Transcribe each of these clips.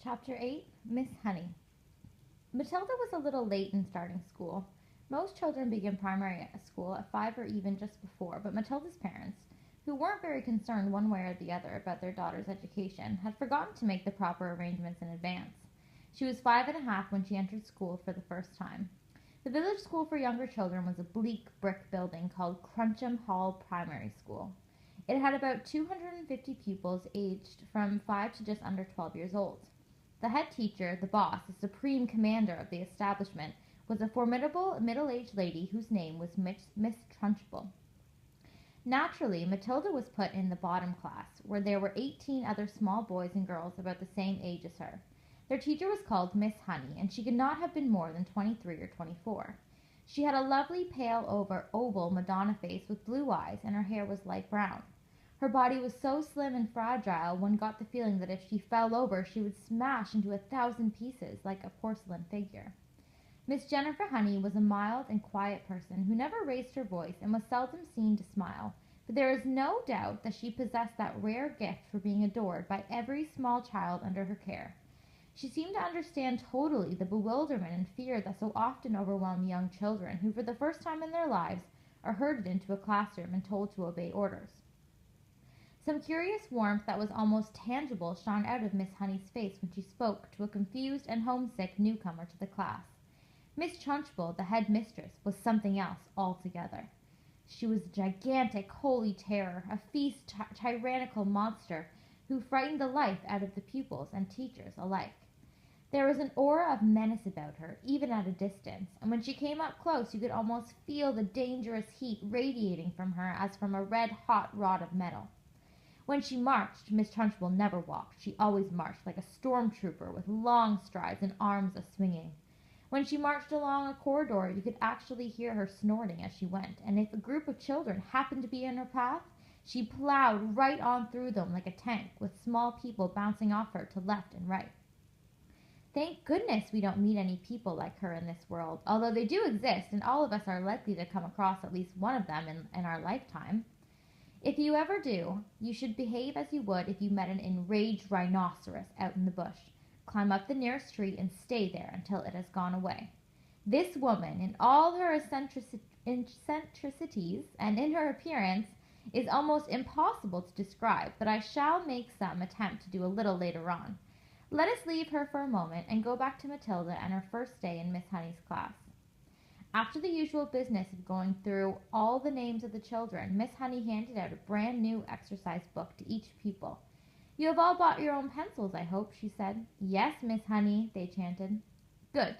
Chapter 8, Miss Honey. Matilda was a little late in starting school. Most children begin primary school at 5 or even just before, but Matilda's parents, who weren't very concerned one way or the other about their daughter's education, had forgotten to make the proper arrangements in advance. She was 5 and a half when she entered school for the first time. The village school for younger children was a bleak brick building called Cruncham Hall Primary School. It had about 250 pupils aged from 5 to just under 12 years old. The head teacher, the boss, the supreme commander of the establishment, was a formidable middle-aged lady whose name was Miss Trunchbull. Naturally, Matilda was put in the bottom class, where there were 18 other small boys and girls about the same age as her. Their teacher was called Miss Honey, and she could not have been more than 23 or 24. She had a lovely pale oval Madonna face with blue eyes, and her hair was light brown. Her body was so slim and fragile, one got the feeling that if she fell over, she would smash into 1,000 pieces like a porcelain figure. Miss Jennifer Honey was a mild and quiet person who never raised her voice and was seldom seen to smile, but there is no doubt that she possessed that rare gift for being adored by every small child under her care. She seemed to understand totally the bewilderment and fear that so often overwhelm young children who, for the first time in their lives, are herded into a classroom and told to obey orders. Some curious warmth that was almost tangible shone out of Miss Honey's face when she spoke to a confused and homesick newcomer to the class. Miss Trunchbull, the head mistress, was something else altogether. She was a gigantic holy terror, a feast tyrannical monster who frightened the life out of the pupils and teachers alike. There was an aura of menace about her, even at a distance, and when she came up close you could almost feel the dangerous heat radiating from her as from a red-hot rod of metal. When she marched, Miss Trunchbull never walked. She always marched like a stormtrooper with long strides and arms a-swinging. When she marched along a corridor, you could actually hear her snorting as she went, and if a group of children happened to be in her path, she plowed right on through them like a tank, with small people bouncing off her to left and right. Thank goodness we don't meet any people like her in this world, although they do exist, and all of us are likely to come across at least one of them in our lifetime. If you ever do, you should behave as you would if you met an enraged rhinoceros out in the bush. Climb up the nearest tree and stay there until it has gone away. This woman, in all her eccentricities and in her appearance, is almost impossible to describe, but I shall make some attempt to do a little later on. Let us leave her for a moment and go back to Matilda and her first day in Miss Honey's class. After the usual business of going through all the names of the children, Miss Honey handed out a brand new exercise book to each pupil. "You have all bought your own pencils, I hope," she said. "Yes, Miss Honey," they chanted. "Good.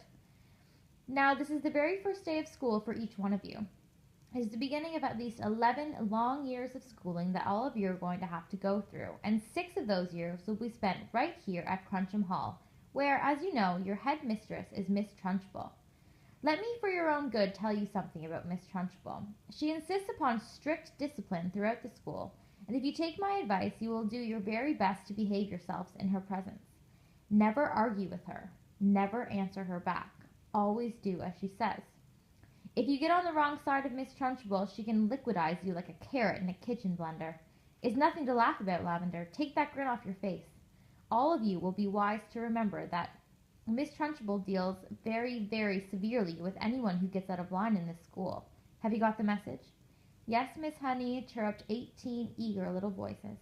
Now, this is the very first day of school for each one of you. It is the beginning of at least 11 long years of schooling that all of you are going to have to go through, and 6 of those years will be spent right here at Cruncham Hall, where, as you know, your head mistress is Miss Trunchbull. Let me, for your own good, tell you something about Miss Trunchbull. She insists upon strict discipline throughout the school, and if you take my advice, you will do your very best to behave yourselves in her presence. Never argue with her. Never answer her back. Always do as she says. If you get on the wrong side of Miss Trunchbull, she can liquidize you like a carrot in a kitchen blender. It's nothing to laugh about, Lavender. Take that grin off your face. All of you will be wise to remember that Miss Trunchbull deals very, very severely with anyone who gets out of line in this school. Have you got the message?" "Yes, Miss Honey," chirruped 18 eager little voices.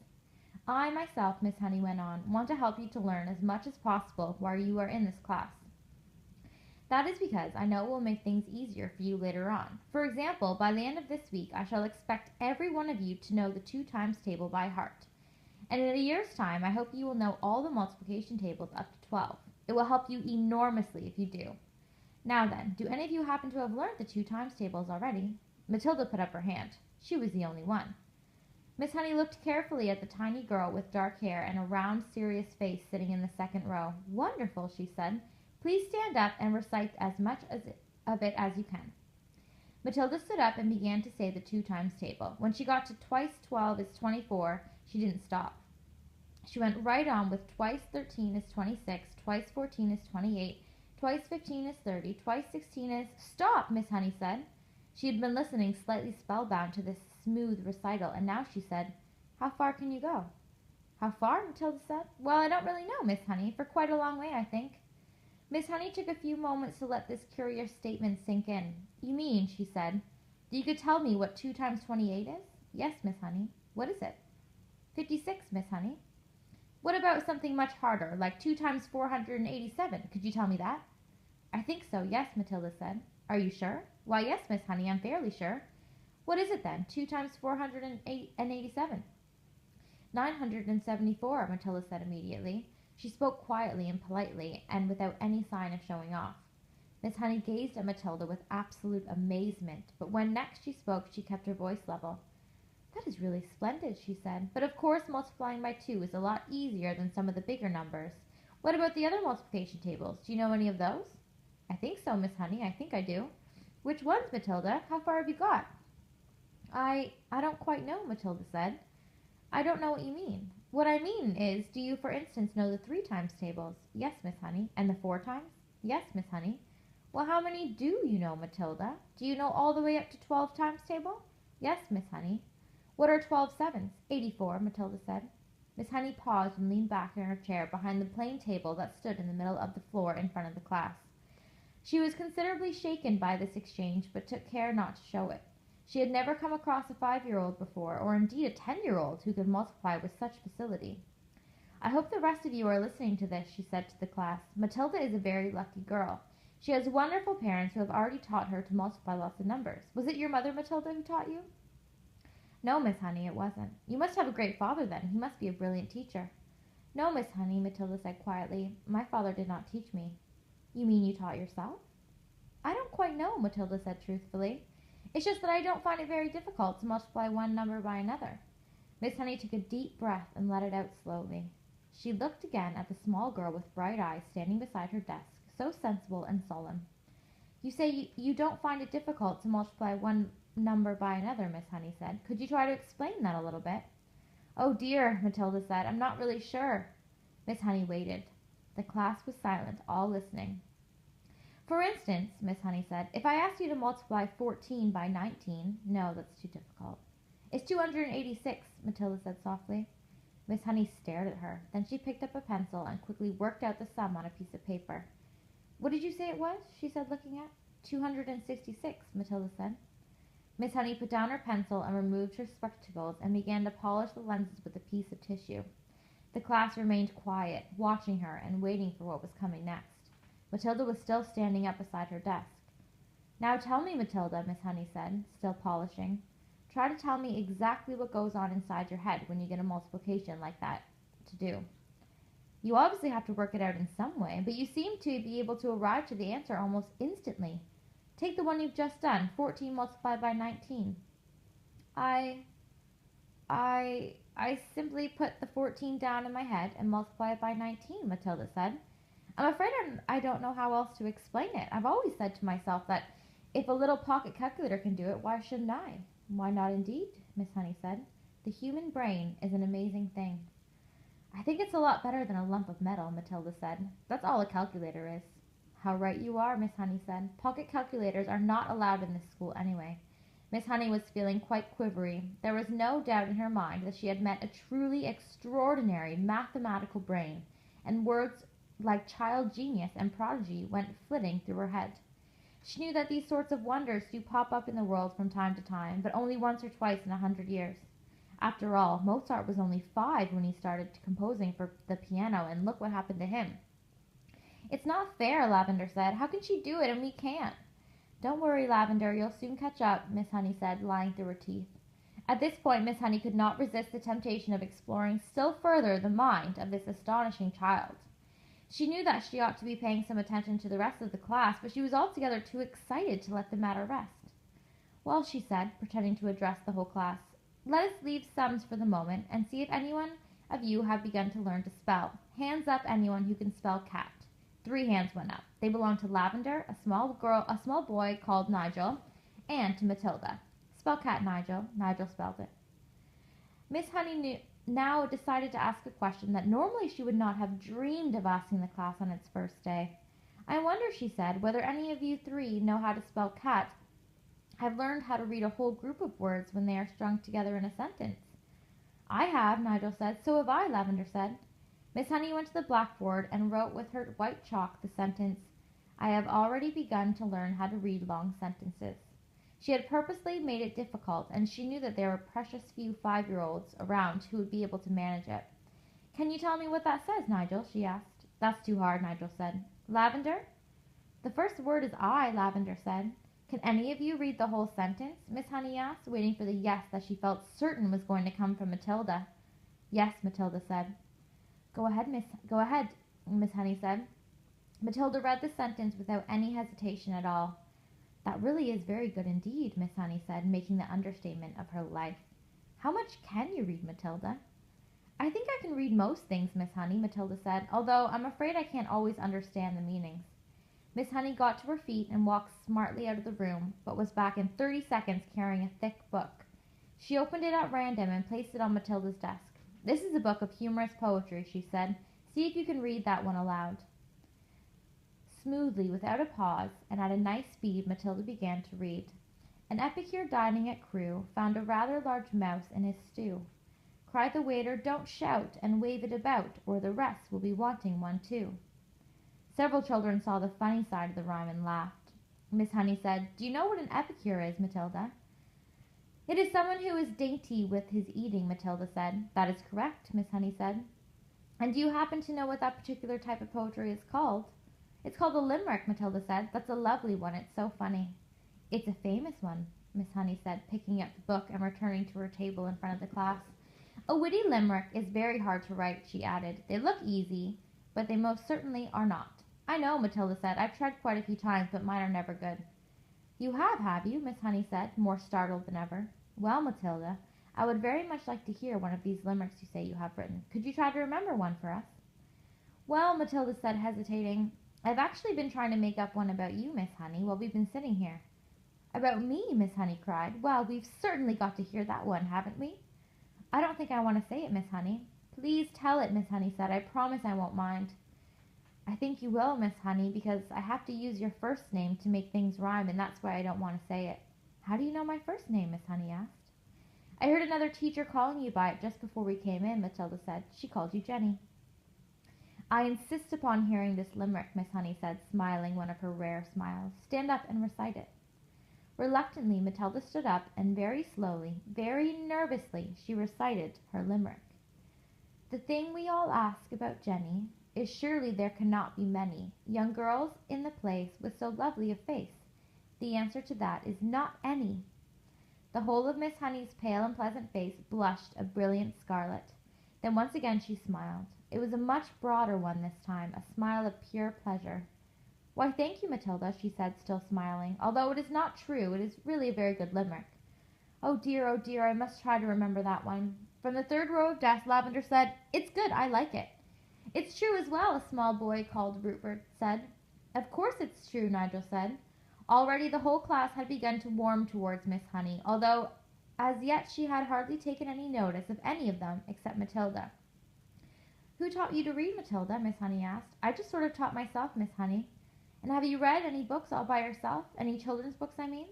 "I myself," Miss Honey went on, "want to help you to learn as much as possible while you are in this class. That is because I know it will make things easier for you later on. For example, by the end of this week, I shall expect every one of you to know the 2 times table by heart. And in a year's time, I hope you will know all the multiplication tables up to 12. It will help you enormously if you do. Now then, do any of you happen to have learned the 2 times tables already?" Matilda put up her hand. She was the only one. Miss Honey looked carefully at the tiny girl with dark hair and a round, serious face sitting in the second row. "Wonderful," she said. "Please stand up and recite as much of it as you can." Matilda stood up and began to say the 2 times table. When she got to twice 12 is 24, she didn't stop. She went right on with twice 13 is 26, twice 14 is 28, twice 15 is 30, twice 16 is... "Stop," Miss Honey said. She had been listening slightly spellbound to this smooth recital, and now she said, "How far can you go?" How far? Matilda said. Well, I don't really know, Miss Honey. For quite a long way, I think. Miss Honey took a few moments to let this curious statement sink in. You mean, she said, that you could tell me what 2 times 28 is? Yes, Miss Honey. What is it? 56, Miss Honey. What about something much harder, like 2 times 487? Could you tell me that? I think so, yes, Matilda said. Are you sure? Why, yes, Miss Honey, I'm fairly sure. What is it then, 2 times 487? 974, Matilda said immediately. She spoke quietly and politely, and without any sign of showing off. Miss Honey gazed at Matilda with absolute amazement, but when next she spoke, she kept her voice level. That is really splendid, she said, but of course multiplying by 2 is a lot easier than some of the bigger numbers. What about the other multiplication tables? Do you know any of those? I think so, Miss Honey, I think I do. Which ones, Matilda? How far have you got? I don't quite know, Matilda said. I don't know what you mean. What I mean is, do you, for instance, know the 3 times tables? Yes, Miss Honey. And the 4 times? Yes, Miss Honey. Well, how many do you know, Matilda? Do you know all the way up to 12 times table? Yes, Miss Honey. What are 12 sevens? 84, Matilda said. Miss Honey paused and leaned back in her chair behind the plain table that stood in the middle of the floor in front of the class. She was considerably shaken by this exchange, but took care not to show it. She had never come across a 5-year-old before, or indeed a 10-year-old who could multiply with such facility. I hope the rest of you are listening to this, she said to the class. Matilda is a very lucky girl. She has wonderful parents who have already taught her to multiply lots of numbers. Was it your mother, Matilda, who taught you? No, Miss Honey, it wasn't. You must have a great father, then. He must be a brilliant teacher. No, Miss Honey, Matilda said quietly. My father did not teach me. You mean you taught yourself? I don't quite know, Matilda said truthfully. It's just that I don't find it very difficult to multiply one number by another. Miss Honey took a deep breath and let it out slowly. She looked again at the small girl with bright eyes standing beside her desk, so sensible and solemn. You say you don't find it difficult to multiply one number by another, Miss Honey said. Could you try to explain that a little bit? Oh dear, Matilda said. I'm not really sure. Miss Honey waited. The class was silent, all listening. For instance, Miss Honey said, if I asked you to multiply 14 by 19, no, that's too difficult. It's 286, Matilda said softly. Miss Honey stared at her. Then she picked up a pencil and quickly worked out the sum on a piece of paper. What did you say it was? She said, looking at. 266, Matilda said. Miss Honey put down her pencil and removed her spectacles and began to polish the lenses with a piece of tissue. The class remained quiet, watching her and waiting for what was coming next. Matilda was still standing up beside her desk. Now tell me, Matilda, Miss Honey said, still polishing. Try to tell me exactly what goes on inside your head when you get a multiplication like that to do. You obviously have to work it out in some way, but you seem to be able to arrive to the answer almost instantly. Take the one you've just done, 14 multiplied by 19. I simply put the 14 down in my head and multiply it by 19, Matilda said. I'm afraid I don't know how else to explain it. I've always said to myself that if a little pocket calculator can do it, why shouldn't I? Why not indeed, Miss Honey said. The human brain is an amazing thing. I think it's a lot better than a lump of metal, Matilda said. That's all a calculator is. How right you are, Miss Honey said. Pocket calculators are not allowed in this school anyway. Miss Honey was feeling quite quivery. There was no doubt in her mind that she had met a truly extraordinary mathematical brain, and words like child genius and prodigy went flitting through her head. She knew that these sorts of wonders do pop up in the world from time to time, but only once or twice in 100 years. After all, Mozart was only 5 when he started composing for the piano, and look what happened to him. It's not fair, Lavender said. How can she do it and we can't? Don't worry, Lavender, you'll soon catch up, Miss Honey said, lying through her teeth. At this point, Miss Honey could not resist the temptation of exploring still further the mind of this astonishing child. She knew that she ought to be paying some attention to the rest of the class, but she was altogether too excited to let the matter rest. Well, she said, pretending to address the whole class, let us leave sums for the moment and see if anyone of you have begun to learn to spell. Hands up, anyone who can spell cat. 3 hands went up. They belonged to Lavender, a small boy called Nigel, and to Matilda. Spell cat, Nigel. Nigel spelled it. Miss Honey now decided to ask a question that normally she would not have dreamed of asking the class on its first day. I wonder, she said, whether any of you 3 know how to spell cat, have learned how to read a whole group of words when they are strung together in a sentence. I have, Nigel said. So have I, Lavender said. Miss Honey went to the blackboard and wrote with her white chalk the sentence, I have already begun to learn how to read long sentences. She had purposely made it difficult, and she knew that there were precious few 5-year-olds around who would be able to manage it. Can you tell me what that says, Nigel? She asked. That's too hard, Nigel said. Lavender? The first word is I, Lavender said. Can any of you read the whole sentence? Miss Honey asked, waiting for the yes that she felt certain was going to come from Matilda. Yes, Matilda said. Go ahead, Miss Honey said. Matilda read the sentence without any hesitation at all. That really is very good indeed, Miss Honey said, making the understatement of her life. How much can you read, Matilda? I think I can read most things, Miss Honey, Matilda said, although I'm afraid I can't always understand the meanings. Miss Honey got to her feet and walked smartly out of the room, but was back in 30 seconds carrying a thick book. She opened it at random and placed it on Matilda's desk. This is a book of humorous poetry, she said. See if you can read that one aloud. Smoothly, without a pause, and at a nice speed, Matilda began to read. An epicure dining at Crewe found a rather large mouse in his stew. Cried the waiter, don't shout, and wave it about, or the rest will be wanting one too. Several children saw the funny side of the rhyme and laughed. Miss Honey said, Do you know what an epicure is, Matilda? It is someone who is dainty with his eating, Matilda said. That is correct, Miss Honey said. And do you happen to know what that particular type of poetry is called? It's called a limerick, Matilda said. That's a lovely one. It's so funny. It's a famous one, Miss Honey said, picking up the book and returning to her table in front of the class. A witty limerick is very hard to write, she added. They look easy, but they most certainly are not. I know, Matilda said. I've tried quite a few times, but mine are never good. You have you? Miss Honey said, more startled than ever. Well, Matilda, I would very much like to hear one of these limericks you say you have written. Could you try to remember one for us? Well, Matilda said, hesitating, I've actually been trying to make up one about you, Miss Honey, while we've been sitting here. About me, Miss Honey cried. Well, we've certainly got to hear that one, haven't we? I don't think I want to say it, Miss Honey. Please tell it, Miss Honey said. I promise I won't mind. I think you will, Miss Honey, because I have to use your first name to make things rhyme, and that's why I don't want to say it. How do you know my first name? Miss Honey asked. I heard another teacher calling you by it just before we came in, Matilda said. She called you Jenny. I insist upon hearing this limerick, Miss Honey said, smiling one of her rare smiles. Stand up and recite it. Reluctantly, Matilda stood up, and very slowly, very nervously, she recited her limerick. The thing we all ask about Jenny is surely there cannot be many young girls in the place with so lovely a face. The answer to that is not any. The whole of Miss Honey's pale and pleasant face blushed a brilliant scarlet. Then once again she smiled. It was a much broader one this time, a smile of pure pleasure. Why, thank you, Matilda, she said, still smiling. Although it is not true, it is really a very good limerick. Oh dear, I must try to remember that one. From the third row of desks, Lavender said, It's good, I like it. It's true as well, a small boy called Rupert said. Of course it's true, Nigel said. Already the whole class had begun to warm towards Miss Honey, although as yet she had hardly taken any notice of any of them except Matilda. Who taught you to read, Matilda? Miss Honey asked. I just sort of taught myself, Miss Honey. And have you read any books all by yourself? Any children's books, I mean?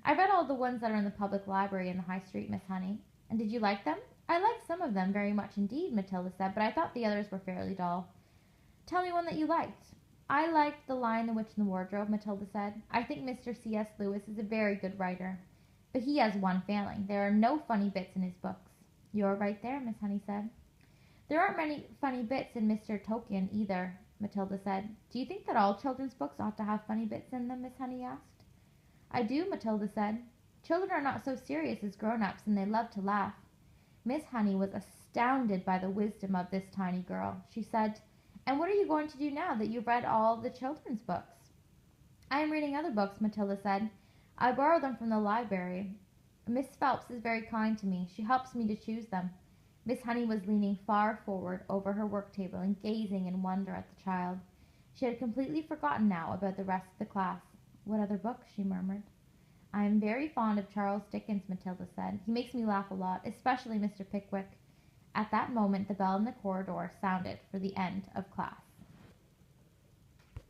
I read all the ones that are in the public library in the High Street, Miss Honey. And did you like them? I liked some of them very much indeed, Matilda said, but I thought the others were fairly dull. Tell me one that you liked. I liked The Lion, the Witch, and the Wardrobe, Matilda said. I think Mr. C.S. Lewis is a very good writer. But he has one failing. There are no funny bits in his books. You're right there, Miss Honey said. There aren't many funny bits in Mr. Tolkien either, Matilda said. Do you think that all children's books ought to have funny bits in them? Miss Honey asked. I do, Matilda said. Children are not so serious as grown-ups, and they love to laugh. Miss Honey was astounded by the wisdom of this tiny girl. She said, And what are you going to do now that you've read all the children's books? I am reading other books, Matilda said. I borrow them from the library. Miss Phelps is very kind to me. She helps me to choose them. Miss Honey was leaning far forward over her work table and gazing in wonder at the child. She had completely forgotten now about the rest of the class. What other books? She murmured. I am very fond of Charles Dickens, Matilda said. He makes me laugh a lot, especially Mr. Pickwick. At that moment the bell in the corridor sounded for the end of class.